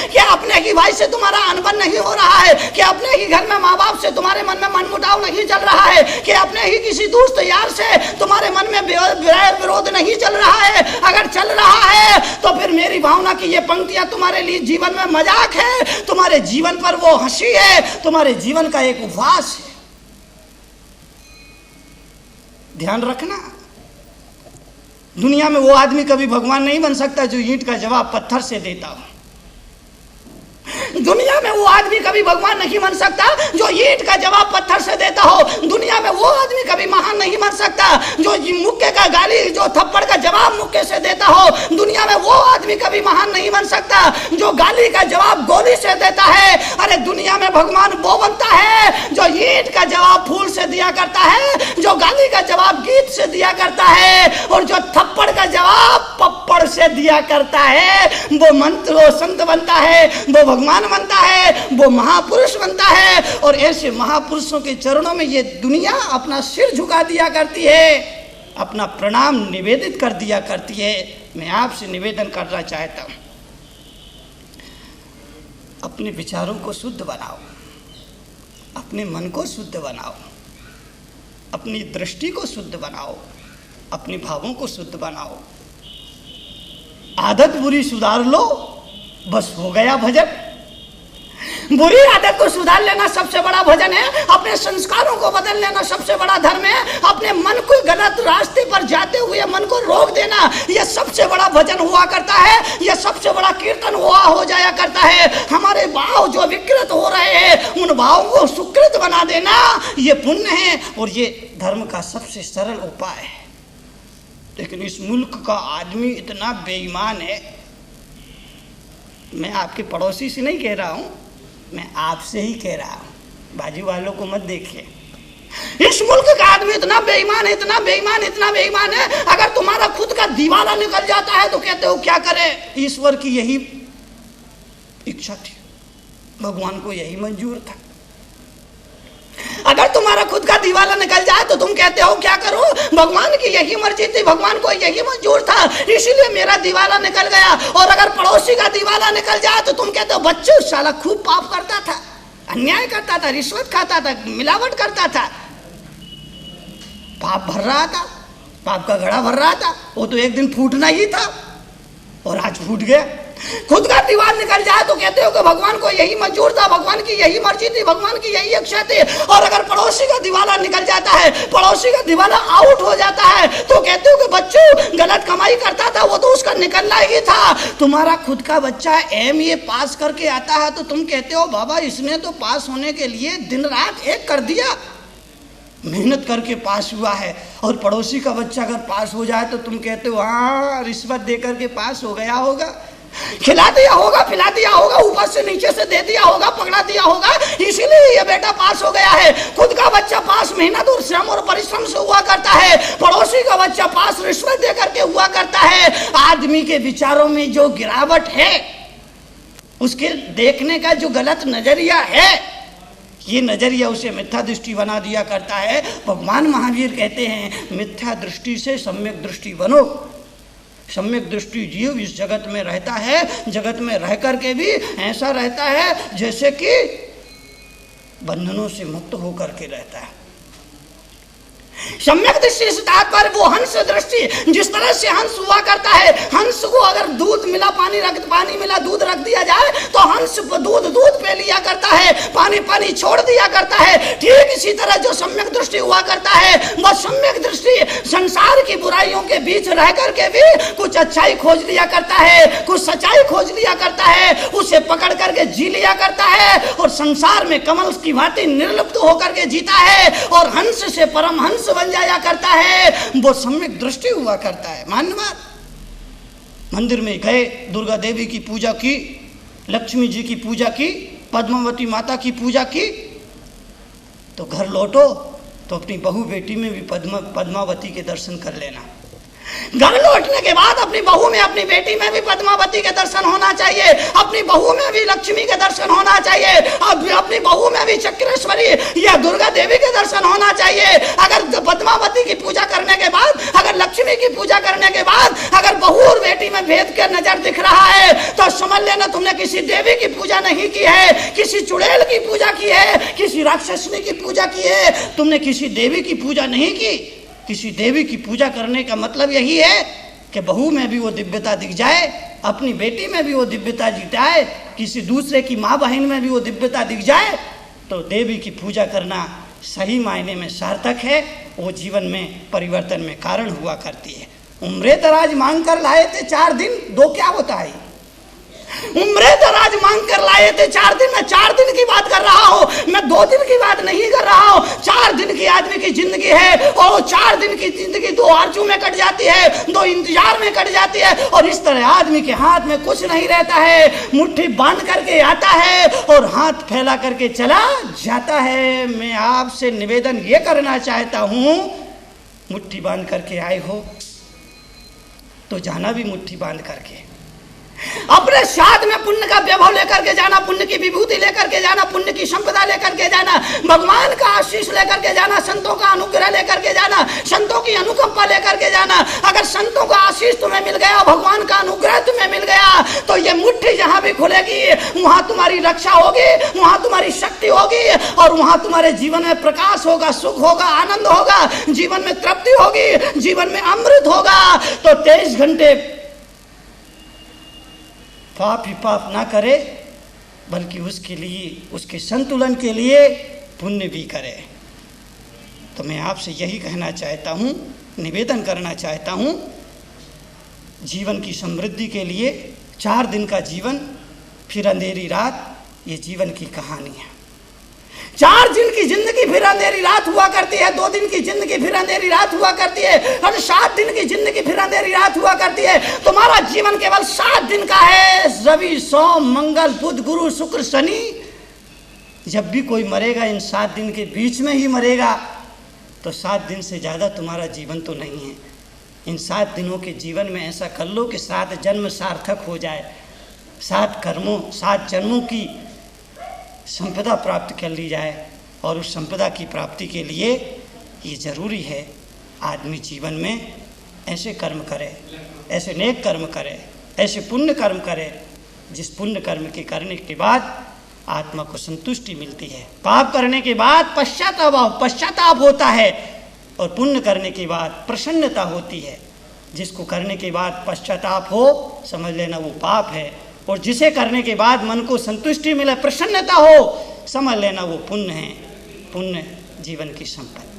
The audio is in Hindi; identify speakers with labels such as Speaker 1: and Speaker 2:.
Speaker 1: क्या अपने ही भाई से तुम्हारा अनबन नहीं हो रहा है? क्या अपने ही घर में माँ बाप से तुम्हारे मन में मनमुटाव नहीं चल रहा है? क्या अपने ही किसी दोस्त यार से तुम्हारे मन में विरोध नहीं चल रहा है? अगर चल रहा है तो फिर मेरी भावना की ये पंक्तियां तुम्हारे लिए जीवन में मजाक है, तुम्हारे जीवन पर वो हंसी है, तुम्हारे जीवन का एक उपवास है। ध्यान रखना, दुनिया में वो आदमी कभी भगवान नहीं बन सकता जो ईंट का जवाब पत्थर से देता हो। दुनिया में वो आदमी कभी भगवान नहीं बन सकता जो ईंट का जवाब पत्थर से देता हो। दुनिया में वो आदमी कभी महान नहीं बन सकता जो मुक्के का गाली, जो थप्पड़ का जवाब मुक्के से देता हो। दुनिया में वो आदमी कभी महान नहीं बन सकता जो गाली का जवाब गोली से देता है। अरे दुनिया में भगवान वो बनता है जो ईंट का जवाब फूल से दिया करता है, जो गाली का जवाब गीत से दिया करता है, और जो थप्पड़ का जवाब पप्पड़ से दिया करता है। वो मंत्र, वो संत बनता है, वो भगवान बनता है, वो महापुरुष बनता है। और ऐसे महापुरुषों के चरणों में ये दुनिया अपना सिर झुका दिया करती है, अपना प्रणाम निवेदित कर दिया करती है। मैं आपसे निवेदन करना चाहता हूं, अपने विचारों को शुद्ध बनाओ, अपने मन को शुद्ध बनाओ, अपनी दृष्टि को शुद्ध बनाओ, अपने भावों को शुद्ध बनाओ। आदत बुरी सुधार लो, बस हो गया भजन। बुरी आदत को सुधार लेना सबसे बड़ा भजन है। अपने संस्कारों को बदल लेना सबसे बड़ा धर्म है। अपने मन को गलत रास्ते पर जाते हुए मन को रोक देना, यह सबसे बड़ा भजन हुआ करता है। यह सबसे बड़ा कीर्तन हो जाया करता है। हमारे भाव जो विकृत हो रहे हैं, उन भावों को सुकृत बना देना, ये पुण्य है और ये धर्म का सबसे सरल उपाय है। लेकिन इस मुल्क का आदमी इतना बेईमान है, मैं आपके पड़ोसी से नहीं कह रहा हूं, मैं आपसे ही कह रहा हूं, बाजू वालों को मत देखिए। इस मुल्क का आदमी इतना बेईमान है, इतना बेईमान, इतना बेईमान है। अगर तुम्हारा खुद का दीवाला निकल जाता है तो कहते हो क्या करे। ईश्वर की यही इच्छा थी, भगवान को यही मंजूर था। अगर तुम्हारा खुद का दीवाला निकल जाए तो तुम कहते हो क्या करो, भगवान की यही मर्जी थी, भगवान को यही मंजूर था, इसीलिए मेरा दीवाला निकल गया। और अगर पड़ोसी का दीवाला निकल जाए तो तुम कहते हो बच्चे साला खूब पाप करता था, अन्याय करता था, रिश्वत खाता था, मिलावट करता था, पाप भर रहा था, पाप का घड़ा भर रहा था, वो तो एक दिन फूटना ही था और आज फूट गया। खुद का दीवार निकल जाए तो कहते हो कि भगवान को यही मंजूर था, भगवान की यही मर्जी थी, भगवान की यही इच्छा थी। और अगर पड़ोसी का दीवाला निकल जाता है, पड़ोसी का दीवाला आउट हो जाता है, तो कहते हो कि बच्चों गलत कमाई करता था, वो तो उसका निकलना ही था। तुम्हारा खुद का बच्चा MA पास करके आता है तो तुम कहते हो बाबा इसने तो पास होने के लिए दिन रात एक कर दिया, मेहनत करके पास हुआ है। और पड़ोसी का बच्चा अगर पास हो जाए तो तुम कहते हो हाँ रिश्वत दे करके पास हो गया होगा, खिला दिया होगा, पिला दिया होगा, ऊपर से नीचे से दे दिया होगा, पकड़ा दिया होगा, इसीलिए ये बेटा पास हो गया है। खुद का बच्चा पास मेहनत और श्रम और परिश्रम से हुआ करता है, पड़ोसी का बच्चा पास रिश्वत दे करके हुआ करता है। आदमी के विचारों में जो गिरावट है, उसके देखने का जो गलत नजरिया है, ये नजरिया उसे मिथ्या दृष्टि बना दिया करता है। भगवान महावीर कहते हैं मिथ्या दृष्टि से सम्यक दृष्टि बनो। सम्यक दृष्टि जीव इस जगत में रहता है, जगत में रह करके भी ऐसा रहता है जैसे कि बंधनों से मुक्त होकर के रहता है। सम्यक दृष्टि से तात्पर्य वो हंस दृष्टि, जिस तरह से हंस हुआ करता है। हंस को अगर दूध मिला, पानी मिला, दूध रख दिया जाए तो हंस दूध पे लिया करता है, पानी छोड़ दिया करता है। ठीक इसी तरह जो सम्यक दृष्टि हुआ करता है, वह सम्यक दृष्टि संसार की बुराइयों के बीच रह करके भी कुछ अच्छाई खोज लिया करता है, कुछ सच्चाई खोज लिया करता है, उसे पकड़ करके जी लिया करता है और संसार में कमल की भांति निर्लिप्त होकर के जीता है और हंस से परम हंस बन जाया करता है। वो सम्यक दृष्टि हुआ करता है। मान्य बात। मंदिर में गए, दुर्गा देवी की पूजा की, लक्ष्मी जी की पूजा की, पद्मावती माता की पूजा की, तो घर लौटो तो अपनी बहू बेटी में भी पद्मावती के दर्शन कर लेना। घर लौटने के बाद अपनी बहू में, अपनी बेटी में भी पद्मावती के दर्शन होना चाहिए, अपनी बहू में भी लक्ष्मी के दर्शन होना चाहिए, अपनी बहू में भी चक्रेश्वरी या दुर्गा देवी के दर्शन होना चाहिए। अगर पद्मावती की पूजा करने के बाद, अगर लक्ष्मी की पूजा करने के बाद अगर बहू और बेटी में भेद के नजर दिख रहा है तो समझ लेना तुमने किसी देवी की पूजा नहीं की है, किसी चुड़ैल की पूजा की है, किसी राक्षसनी की पूजा की है, तुमने किसी देवी की पूजा नहीं की। किसी देवी की पूजा करने का मतलब यही है कि बहू में भी वो दिव्यता दिख जाए, अपनी बेटी में भी वो दिव्यता दिख जाए, किसी दूसरे की माँ बहन में भी वो दिव्यता दिख जाए, तो देवी की पूजा करना सही मायने में सार्थक है। वो जीवन में परिवर्तन में कारण हुआ करती है। उम्रे दराज मांग कर लाए थे 4 दिन, 2 क्या होता है? उम्रे दराज मांग कर लाए थे 4 दिन। मैं 4 दिन की बात कर रहा हूँ, मैं 2 दिन की बात नहीं कर रहा हूँ। 4 दिन की आदमी की जिंदगी है और 4 दिन की जिंदगी 2 आरजू में कट जाती है, 2 इंतजार में कट जाती है। और इस तरह आदमी के हाथ में कुछ नहीं रहता है, मुट्ठी बांध करके आता है और हाथ फैला करके चला जाता है। मैं आपसे निवेदन ये करना चाहता हूँ, मुट्ठी बांध करके आए हो तो जाना भी मुट्ठी बांध करके, अपने साथ में पुण्य का वैभव लेकर के जाना, पुण्य की विभूति लेकर के जाना, पुण्य की संपदा लेकर के जाना, भगवान का आशीष लेकर के जाना, संतों का अनुग्रह लेकर के जाना, संतों की अनुकंपा लेकर के जाना। अगर संतों का आशीष तुम्हें मिल गया, भगवान का अनुग्रह तुम्हें मिल गया, तो ये मुट्ठी जहां भी खुलेगी वहां तुम्हारी रक्षा होगी, वहां तुम्हारी शक्ति होगी और वहां तुम्हारे जीवन में प्रकाश होगा, सुख होगा, आनंद होगा, जीवन में तृप्ति होगी, जीवन में अमृत होगा। तो 23 घंटे पाप ही पाप ना करे, बल्कि उसके लिए, उसके संतुलन के लिए पुण्य भी करे। तो मैं आपसे यही कहना चाहता हूँ, निवेदन करना चाहता हूँ, जीवन की समृद्धि के लिए 4 दिन का जीवन फिर अंधेरी रात, ये जीवन की कहानी है। 4 दिन की जिंदगी फिर अंधेरी रात हुआ करती है, 2 दिन की जिंदगी फिर अंधेरी रात हुआ करती है और 7 दिन की जिंदगी फिर अंधेरी रात हुआ करती है। तुम्हारा जीवन केवल 7 दिन का है, रवि सोम मंगल बुध गुरु शुक्र शनि। जब भी कोई मरेगा इन 7 दिन के बीच में ही मरेगा, तो 7 दिन से ज़्यादा तुम्हारा जीवन तो नहीं है। इन 7 दिनों के जीवन में ऐसा कर लो कि 7 जन्म सार्थक हो जाए, 7 कर्मों 7 जन्मों की संपदा प्राप्त कर ली जाए। और उस संपदा की प्राप्ति के लिए ये ज़रूरी है आदमी जीवन में ऐसे कर्म करे, ऐसे नेक कर्म करे, ऐसे पुण्य कर्म करे, जिस पुण्य कर्म के करने के बाद आत्मा को संतुष्टि मिलती है। पाप करने के बाद पश्चाताप होता है और पुण्य करने के बाद प्रसन्नता होती है। जिसको करने के बाद पश्चाताप हो, समझ लेना वो पाप है, और जिसे करने के बाद मन को संतुष्टि मिले, प्रसन्नता हो, समझ लेना वो पुण्य है। पुण्य जीवन की संपत्ति।